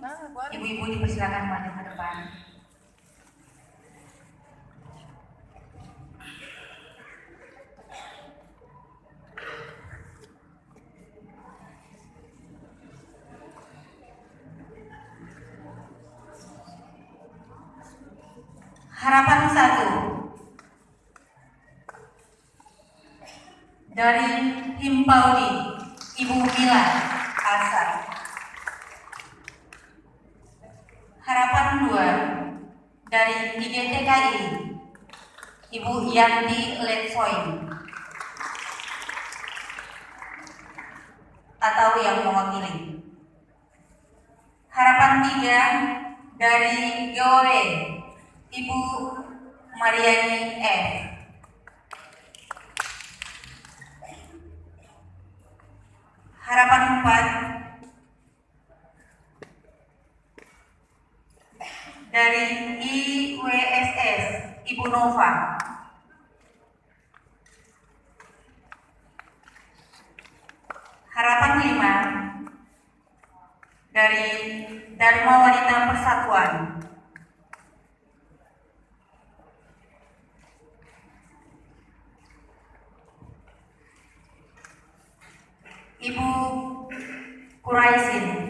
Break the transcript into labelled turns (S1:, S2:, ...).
S1: Ibu-ibu dipersilakan maju ke depan. Harapan 1 dari Himpaudi, Ibu Mila Asa. Harapan 2 dari IDTKI, Ibu Yanti Letsoin atau yang mewakili. Harapan 3 dari GOW, Ibu Mariani F. Harapan 4 dari IWSS, Ibu Nova. Harapan 5 dari Dharma Wanita Persatuan. Ibu Kuraisin.